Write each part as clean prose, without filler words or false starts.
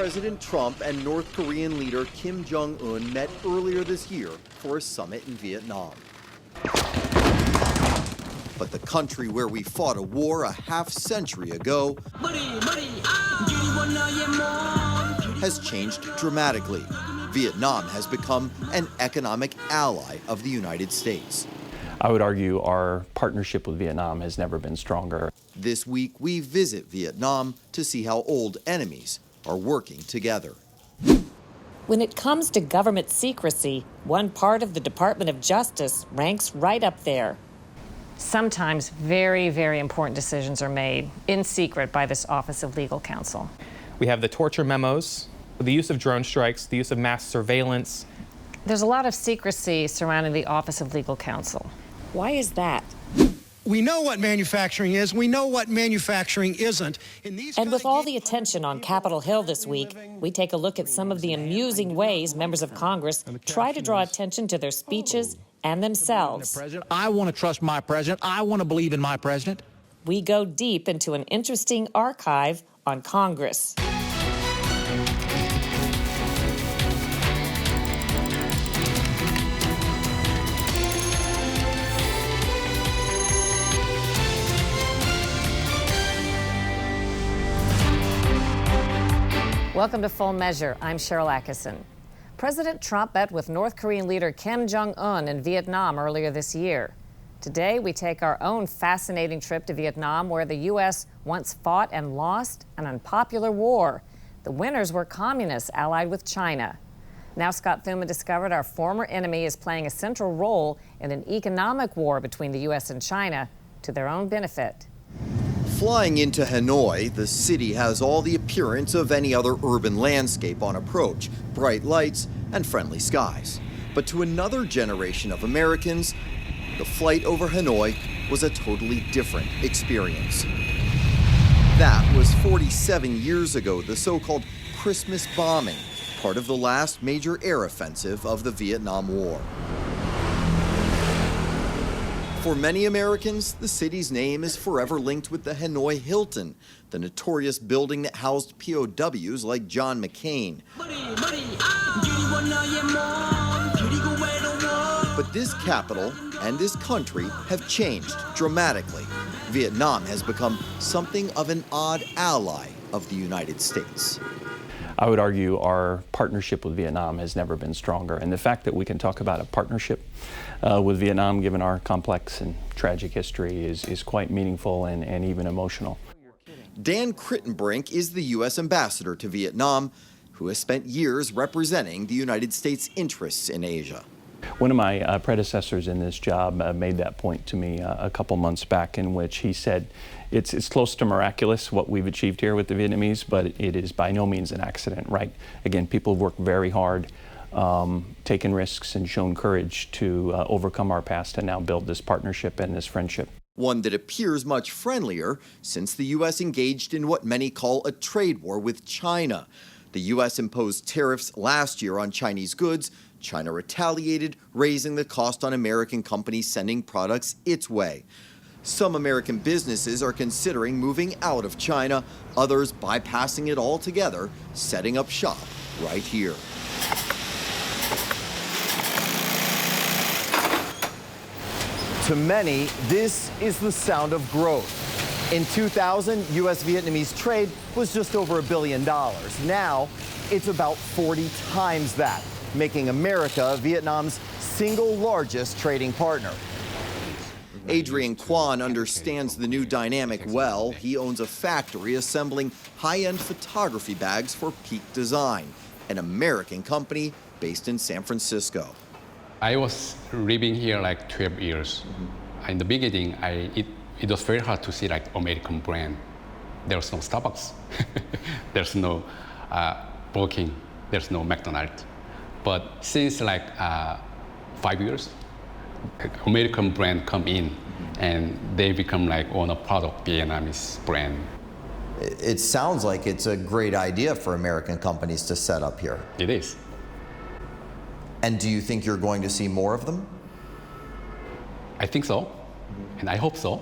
President Trump and North Korean leader Kim Jong-un met earlier this year for a summit in Vietnam. But the country where we fought a war a half-century ago has changed dramatically. Vietnam has become an economic ally of the United States. I would argue our partnership with Vietnam has never been stronger. This week, we visit Vietnam to see how old enemies are working together. When it comes to government secrecy, one part of the Department of Justice ranks right up there. Sometimes very, very important decisions are made in secret by this Office of Legal Counsel. We have the torture memos, the use of drone strikes, the use of mass surveillance. There's a lot of secrecy surrounding the Office of Legal Counsel. Why is that? We know what manufacturing is. We know what manufacturing isn't. And with all the attention on Capitol Hill this week, we take a look at some of the amusing ways members of Congress try to draw attention to their speeches and themselves. I want to trust my president. I want to believe in my president. We go deep into an interesting archive on Congress. Welcome to Full Measure. I'm Sharyl Attkisson. President Trump met with North Korean leader Kim Jong-un in Vietnam earlier this year. Today, we take our own fascinating trip to Vietnam, where the U.S. once fought and lost an unpopular war. The winners were communists allied with China. Now Scott Thuma discovered our former enemy is playing a central role in an economic war between the U.S. and China to their own benefit. Flying into Hanoi, the city has all the appearance of any other urban landscape on approach, bright lights and friendly skies. But to another generation of Americans, the flight over Hanoi was a totally different experience. That was 47 years ago, the so-called Christmas bombing, part of the last major air offensive of the Vietnam War. For many Americans, the city's name is forever linked with the Hanoi Hilton, the notorious building that housed POWs like John McCain. But this capital and this country have changed dramatically. Vietnam has become something of an odd ally of the United States. I would argue our partnership with Vietnam has never been stronger. And the fact that we can talk about a partnership with Vietnam, given our complex and tragic history, is quite meaningful and even emotional. Dan Crittenbrink is the U.S. ambassador to Vietnam, who has spent years representing the United States' interests in Asia. One of my predecessors in this job made that point to me a couple months back, in which he said, it's close to miraculous what we've achieved here with the Vietnamese, but it is by no means an accident, right? Again, people have worked very hard, taken risks and shown courage to overcome our past and now build this partnership and this friendship. One that appears much friendlier since the U.S. engaged in what many call a trade war with China. The U.S. imposed tariffs last year on Chinese goods. China retaliated, raising the cost on American companies sending products its way. Some American businesses are considering moving out of China, others bypassing it altogether, setting up shop right here. To many, this is the sound of growth. In 2000, U.S.-Vietnamese trade was just over $1 billion. Now, it's about 40 times that, making America Vietnam's single largest trading partner. Adrian Kwan understands the new dynamic well. He owns a factory assembling high-end photography bags for Peak Design, an American company based in San Francisco. I was living here like 12 years. In the beginning, it was very hard to see like American brand. There was no Starbucks. There's no Burger King. There's no McDonald's. But since like 5 years, American brand come in and they become like one of part of Vietnamese brand. It sounds like it's a great idea for American companies to set up here. It is. And do you think you're going to see more of them? I think so, and I hope so.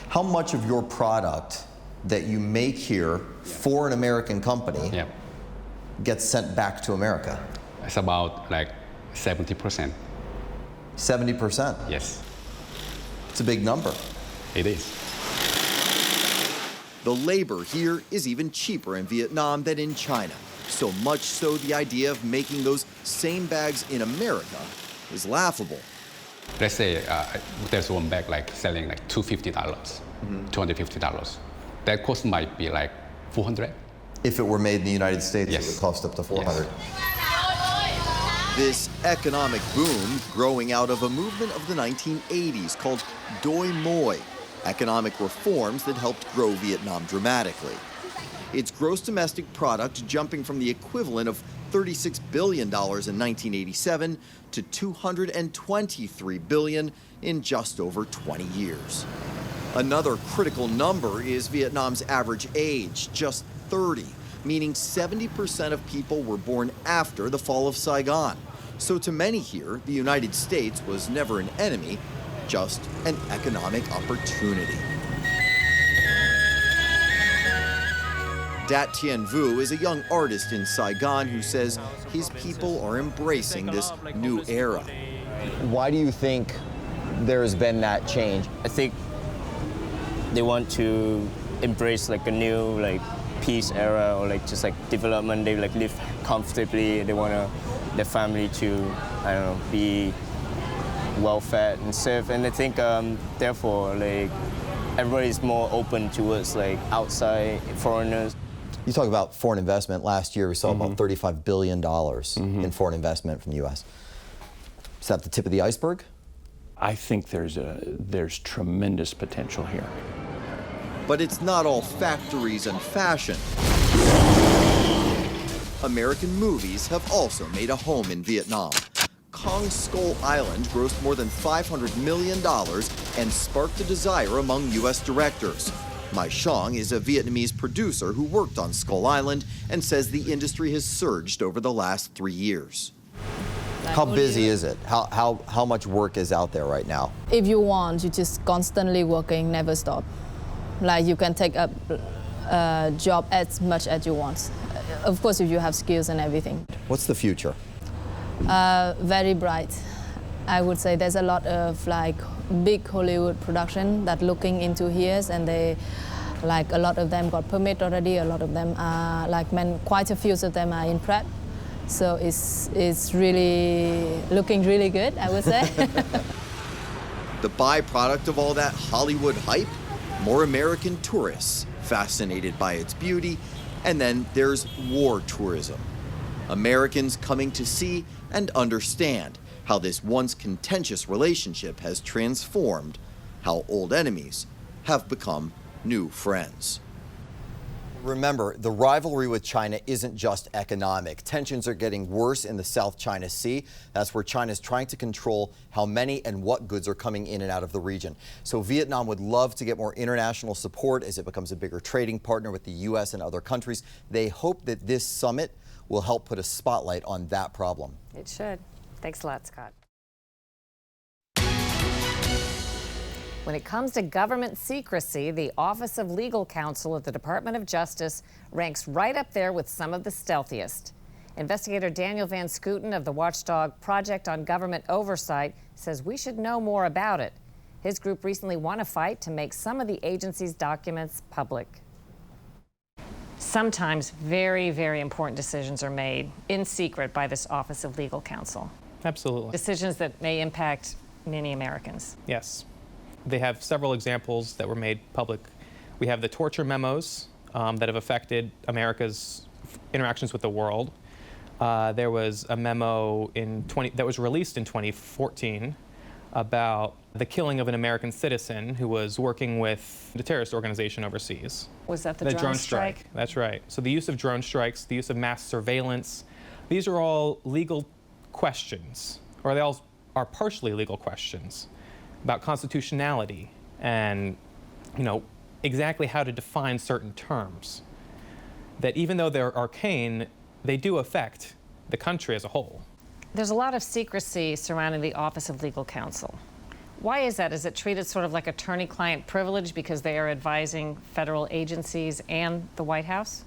How much of your product that you make here for an American company gets sent back to America? It's about like 70%. 70%? Yes, It's a big number. it is. The labor here is even cheaper in Vietnam than in China. So much so the idea of making those same bags in America is laughable. Let's say there's one bag like selling like $250, $250. That cost might be like 400. If it were made in the United States, Yes. it would cost up to 400. Yes. This economic boom growing out of a movement of the 1980s called Doi Moi, economic reforms that helped grow Vietnam dramatically. Its gross domestic product jumping from the equivalent of $36 billion in 1987 to $223 billion in just over 20 years. Another critical number is Vietnam's average age, just 30, meaning 70% of people were born after the fall of Saigon. So to many here, the United States was never an enemy, just an economic opportunity. Dat Tien Vu is a young artist in Saigon who says his people are embracing this new era. Why do you think there has been that change? I think they want to embrace like a new peace era or just development. They live comfortably. They want their family to, I don't know, be well fed and safe. And I think therefore everybody is more open towards outside foreigners. You talk about foreign investment. Last year we saw about $35 billion in foreign investment from the U.S. Is that the tip of the iceberg? I think there's tremendous potential here. But it's not all factories and fashion. American movies have also made a home in Vietnam. Kong Skull Island grossed more than $500 million and sparked a desire among U.S. directors. Mai Shong is a Vietnamese producer who worked on Skull Island and says the industry has surged over the last 3 years. How busy is it? How much work is out there right now? If you want, you just constantly working, never stop. You can take up a job as much as you want. Of course, if you have skills and everything. What's the future? Very bright. I would say there's a lot of big Hollywood production that looking into here, and they a lot of them got permit already. A lot of them are quite a few of them are in prep. So it's really looking really good, I would say. The byproduct of all that Hollywood hype? More American tourists fascinated by its beauty, and then there's war tourism. Americans coming to see and understand how this once contentious relationship has transformed, how old enemies have become new friends. Remember, the rivalry with China isn't just economic. Tensions are getting worse in the South China Sea. That's where China is trying to control how many and what goods are coming in and out of the region. So Vietnam would love to get more international support as it becomes a bigger trading partner with the U.S. and other countries. They hope that this summit will help put a spotlight on that problem. It should. Thanks a lot, Scott. When it comes to government secrecy, the Office of Legal Counsel at the Department of Justice ranks right up there with some of the stealthiest. Investigator Daniel Van Scooten of the Watchdog Project on Government Oversight says we should know more about it. His group recently won a fight to make some of the agency's documents public. Sometimes very, very important decisions are made in secret by this Office of Legal Counsel. Absolutely. Decisions that may impact many Americans. Yes. They have several examples that were made public. We have the torture memos that have affected America's interactions with the world. There was a memo that was released in 2014 about the killing of an American citizen who was working with the terrorist organization overseas. Was that the drone strike? That's right. So the use of drone strikes, the use of mass surveillance, these are all legal questions, or they all are partially legal questions about constitutionality and, exactly how to define certain terms. That even though they're arcane, they do affect the country as a whole. There's a lot of secrecy surrounding the Office of Legal Counsel. Why is that? Is it treated sort of like attorney-client privilege because they are advising federal agencies and the White House?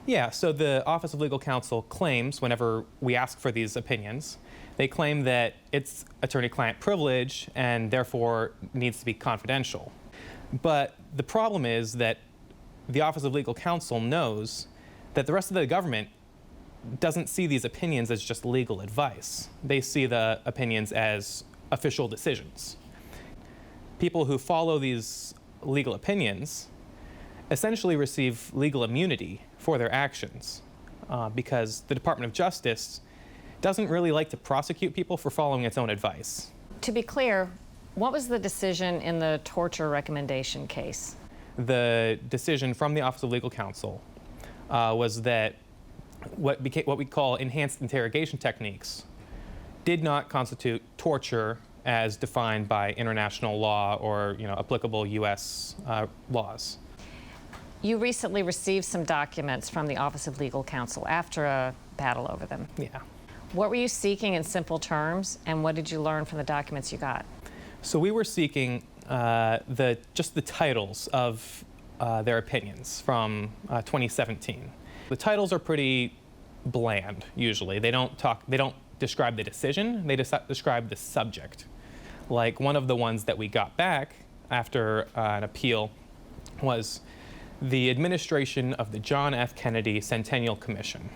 Yeah, so the Office of Legal Counsel claims, whenever we ask for these opinions, they claim that it's attorney-client privilege and therefore needs to be confidential. But the problem is that the Office of Legal Counsel knows that the rest of the government doesn't see these opinions as just legal advice. They see the opinions as official decisions. People who follow these legal opinions essentially receive legal immunity for their actions because the Department of Justice doesn't really like to prosecute people for following its own advice. To be clear, what was the decision in the torture recommendation case? The decision from the Office of Legal Counsel was that what we call enhanced interrogation techniques did not constitute torture as defined by international law or applicable U.S. laws. You recently received some documents from the Office of Legal Counsel after a battle over them. Yeah. What were you seeking in simple terms, and what did you learn from the documents you got? So we were seeking just the titles of their opinions from 2017. The titles are pretty bland, usually. They don't describe the decision, they describe the subject. Like one of the ones that we got back after an appeal was the administration of the John F. Kennedy Centennial Commission.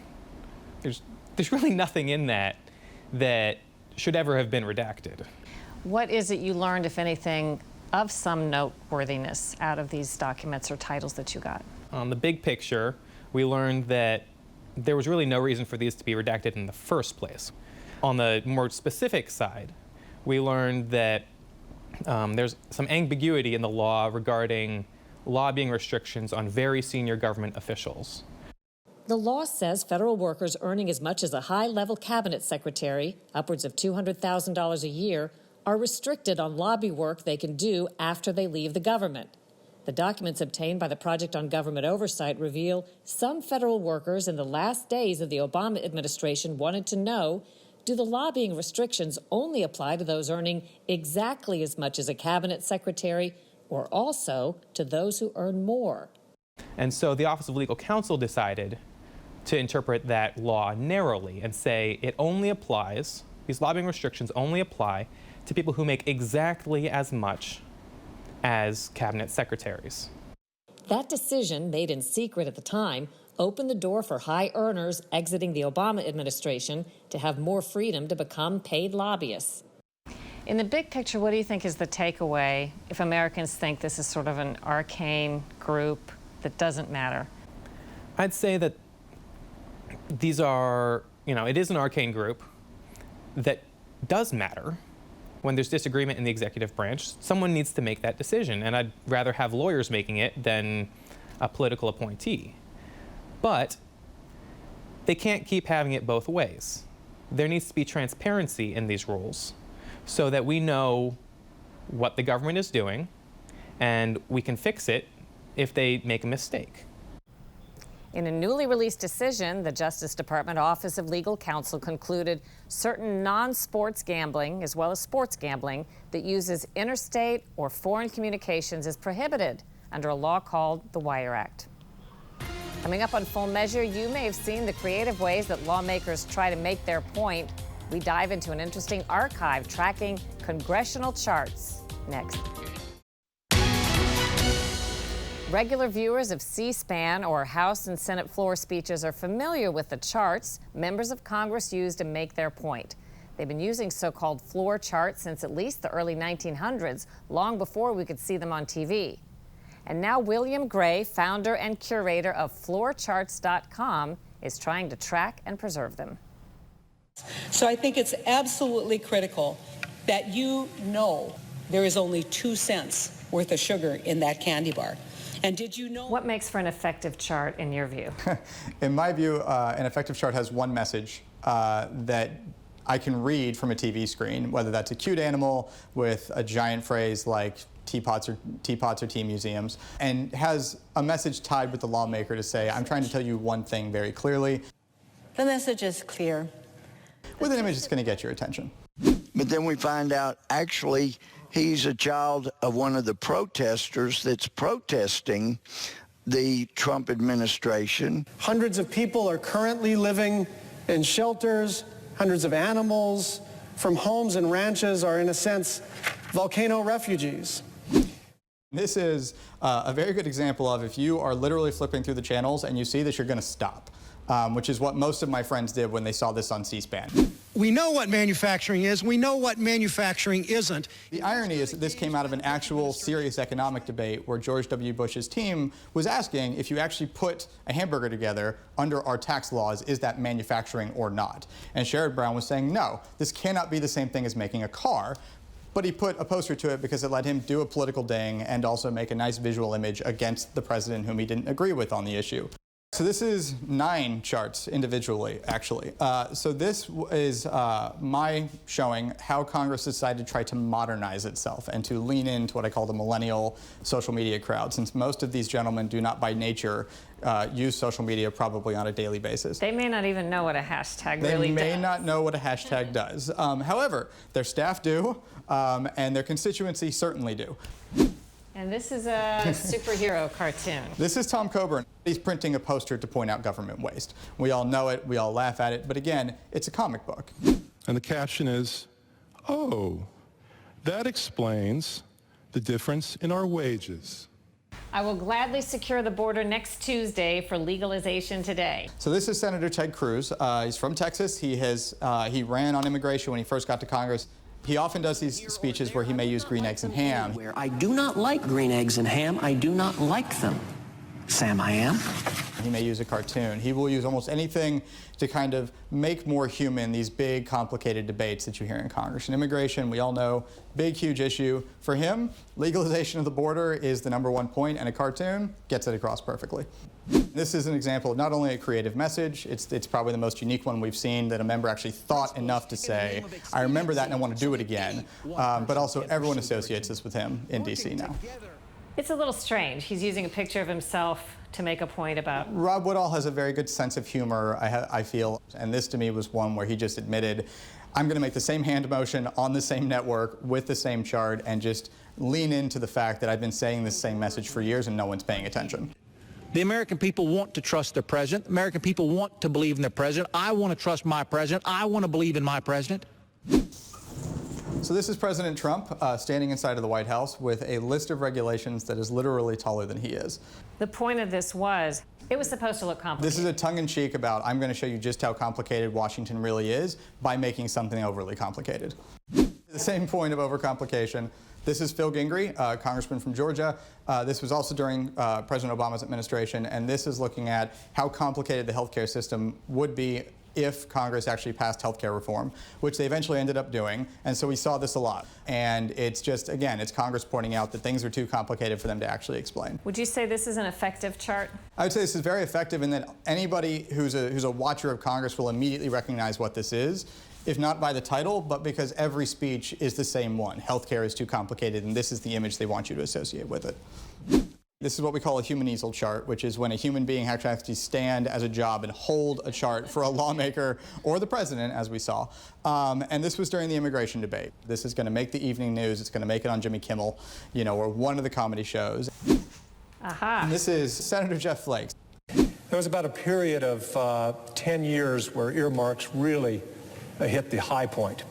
There's really nothing in that should ever have been redacted. What is it you learned, if anything, of some noteworthiness out of these documents or titles that you got? On the big picture, we learned that there was really no reason for these to be redacted in the first place. On the more specific side, we learned that there's some ambiguity in the law regarding lobbying restrictions on very senior government officials. The law says federal workers earning as much as a high-level cabinet secretary, upwards of $200,000 a year, are restricted on lobby work they can do after they leave the government. The documents obtained by the Project on Government Oversight reveal some federal workers in the last days of the Obama administration wanted to know, do the lobbying restrictions only apply to those earning exactly as much as a cabinet secretary, or also to those who earn more? And so the Office of Legal Counsel decided to interpret that law narrowly and say it only applies, these lobbying restrictions only apply to people who make exactly as much as cabinet secretaries. That decision, made in secret at the time, opened the door for high earners exiting the Obama administration to have more freedom to become paid lobbyists. In the big picture, what do you think is the takeaway if Americans think this is sort of an arcane group that doesn't matter? I'd say that these are, it is an arcane group that does matter. When there's disagreement in the executive branch, someone needs to make that decision, and I'd rather have lawyers making it than a political appointee. But they can't keep having it both ways. There needs to be transparency in these rules so that we know what the government is doing and we can fix it if they make a mistake. In a newly released decision, the Justice Department Office of Legal Counsel concluded certain non-sports gambling, as well as sports gambling, that uses interstate or foreign communications is prohibited under a law called the Wire Act. Coming up on Full Measure, you may have seen the creative ways that lawmakers try to make their point. We dive into an interesting archive tracking congressional charts next. Regular viewers of C-SPAN or House and Senate floor speeches are familiar with the charts members of Congress use to make their point. They've been using so-called floor charts since at least the early 1900s, long before we could see them on TV. And now William Gray, founder and curator of floorcharts.com, is trying to track and preserve them. So I think it's absolutely critical that you know there is only 2 cents worth of sugar in that candy bar. And did you know... What makes for an effective chart in your view? In my view, an effective chart has one message that I can read from a TV screen, whether that's a cute animal with a giant phrase like teapots or tea museums, and has a message tied with the lawmaker to say, I'm trying to tell you one thing very clearly. The message is clear. With an image that's going to get your attention. But then we find out, actually, he's a child of one of the protesters that's protesting the Trump administration. Hundreds of people are currently living in shelters. Hundreds of animals from homes and ranches are, in a sense, volcano refugees. This is a very good example of if you are literally flipping through the channels and you see this, you're going to stop, which is what most of my friends did when they saw this on C-SPAN. We know what manufacturing is. We know what manufacturing isn't. The irony is that this came out of an actual serious economic debate where George W. Bush's team was asking if you actually put a hamburger together under our tax laws, is that manufacturing or not? And Sherrod Brown was saying, no, this cannot be the same thing as making a car. But he put a poster to it because it let him do a political ding and also make a nice visual image against the president whom he didn't agree with on the issue. So this is 9 charts individually, actually. So this is my showing how Congress decided to try to modernize itself and to lean into what I call the millennial social media crowd, since most of these gentlemen do not by nature use social media probably on a daily basis. They may not even know what a hashtag really does. They may not know what a hashtag does. However, their staff do, and their constituency certainly do. And this is a superhero cartoon. This is Tom Coburn. He's printing a poster to point out government waste. We all know it, we all laugh at it, but again, it's a comic book. And the caption is, oh, that explains the difference in our wages. I will gladly secure the border next Tuesday for legalization today. So this is Senator Ted Cruz. He's from Texas. He ran on immigration when he first got to Congress. He often does these speeches where he may use green eggs and ham. I do not like green eggs and ham. I do not like them. Sam, I am. He may use a cartoon. He will use almost anything to kind of make more human these big, complicated debates that you hear in Congress. And immigration, we all know, big, huge issue. For him, legalization of the border is the #1 point, and a cartoon gets it across perfectly. This is an example of not only a creative message, it's probably the most unique one we've seen that a member actually thought enough to say, I remember that and I want to do it again. But also everyone associates this with him in D.C. now. It's a little strange. He's using a picture of himself to make a point about... Rob Woodall has a very good sense of humor, I feel, and this to me was one where he just admitted, I'm going to make the same hand motion on the same network with the same chart and just lean into the fact that I've been saying this same message for years and no one's paying attention. The American people want to trust their president. The American people want to believe in their president. I want to trust my president. I want to believe in my president. So this is President Trump standing inside of the White House with a list of regulations that is literally taller than he is. The point of this was, it was supposed to look complicated. This is a tongue-in-cheek about, I'm going to show you just how complicated Washington really is by making something overly complicated. The same point of overcomplication. This is Phil Gingrey, congressman from Georgia. This was also during President Obama's administration, and this is looking at how complicated the healthcare system would be if Congress actually passed healthcare reform, which they eventually ended up doing. And so we saw this a lot. And it's just, again, it's Congress pointing out that things are too complicated for them to actually explain. Would you say this is an effective chart? I would say this is very effective in that anybody who's a watcher of Congress will immediately recognize what this is, if not by the title, but because every speech is the same one. Healthcare is too complicated, and this is the image they want you to associate with it. This is what we call a human easel chart, which is when a human being has to actually stand as a job and hold a chart for a lawmaker or the president, as we saw. And this was during the immigration debate. This is going to make the evening news. It's going to make it on Jimmy Kimmel, you know, or one of the comedy shows. Aha. And this is Senator Jeff Flake. There was about a period of 10 years where earmarks really hit the high point.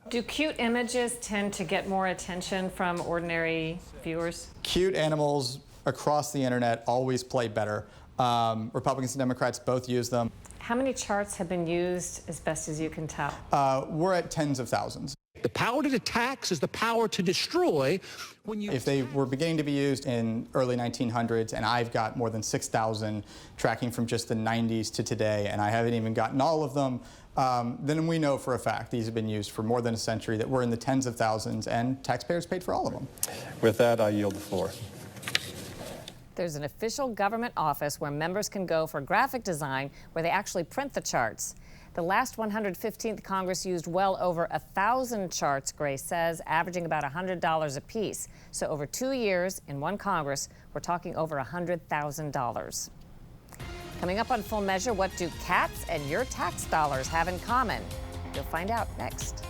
Do cute images tend to get more attention from ordinary viewers? Cute animals across the internet always play better. Republicans and Democrats both use them. How many charts have been used as best as you can tell? We're at tens of thousands. The power to tax is the power to destroy. If they were beginning to be used in early 1900s, and I've got more than 6,000 tracking from just the 90s to today, and I haven't even gotten all of them, then we know for a fact these have been used for more than a century, that we're in the tens of thousands, and taxpayers paid for all of them. With that, I yield the floor. There's an official government office where members can go for graphic design, where they actually print the charts. The last 115th Congress used well over 1,000 charts, Gray says, averaging about $100 a piece. So over 2 years in one Congress, we're talking over $100,000. Coming up on Full Measure, what do cats and your tax dollars have in common? You'll find out next.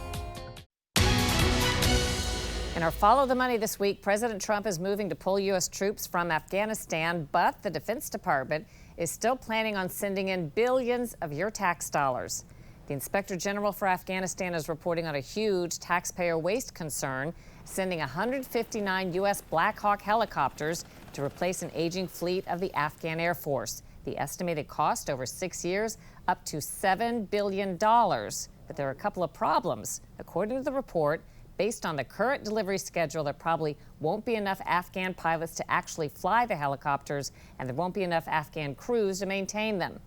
And In our Follow the Money this week, President Trump is moving to pull U.S. troops from Afghanistan, but the Defense Department is still planning on sending in billions of your tax dollars. The Inspector General for Afghanistan is reporting on a huge taxpayer waste concern, sending 159 U.S. Black Hawk helicopters to replace an aging fleet of the Afghan Air Force. The estimated cost over 6 years, up to $7 billion. But there are a couple of problems. According to the report, based on the current delivery schedule, there probably won't be enough Afghan pilots to actually fly the helicopters, and there won't be enough Afghan crews to maintain them.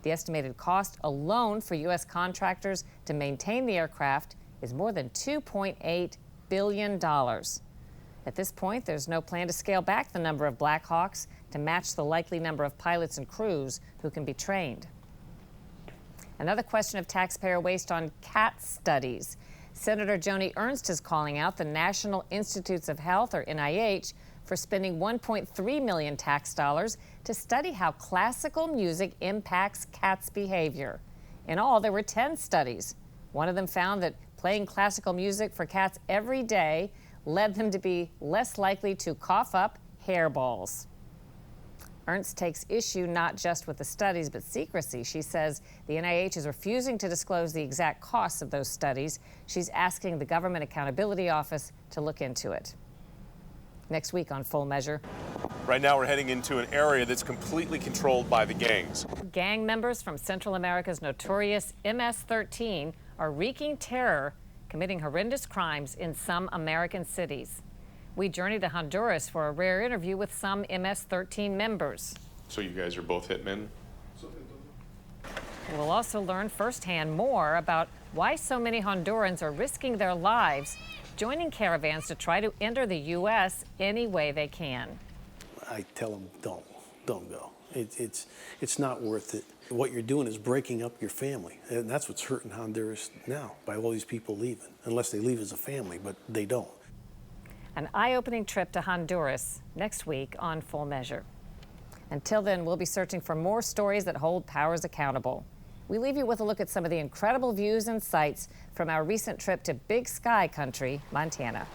The estimated cost alone for U.S. contractors to maintain the aircraft is more than $2.8 billion. At this point, there's no plan to scale back the number of Black Hawks to match the likely number of pilots and crews who can be trained. Another question of taxpayer waste on cat studies. Senator Joni Ernst is calling out the National Institutes of Health, or NIH, for spending $1.3 million tax dollars to study how classical music impacts cats' behavior. In all, there were 10 studies. One of them found that playing classical music for cats every day led them to be less likely to cough up hairballs. Ernst takes issue not just with the studies, but secrecy. She says the NIH is refusing to disclose the exact costs of those studies. She's asking the Government Accountability Office to look into it. Next week on Full Measure. Right now we're heading into an area that's completely controlled by the gangs. Gang members from Central America's notorious MS-13 are wreaking terror, committing horrendous crimes in some American cities. We journeyed to Honduras for a rare interview with some MS-13 members. So you guys are both hitmen? We'll also learn firsthand more about why so many Hondurans are risking their lives, joining caravans to try to enter the U.S. any way they can. I tell them, don't go. It's not worth it. What you're doing is breaking up your family, and that's what's hurting Honduras now, by all these people leaving, unless they leave as a family, but they don't. An eye-opening trip to Honduras next week on Full Measure. Until then, we'll be searching for more stories that hold powers accountable. We leave you with a look at some of the incredible views and sights from our recent trip to Big Sky Country, Montana.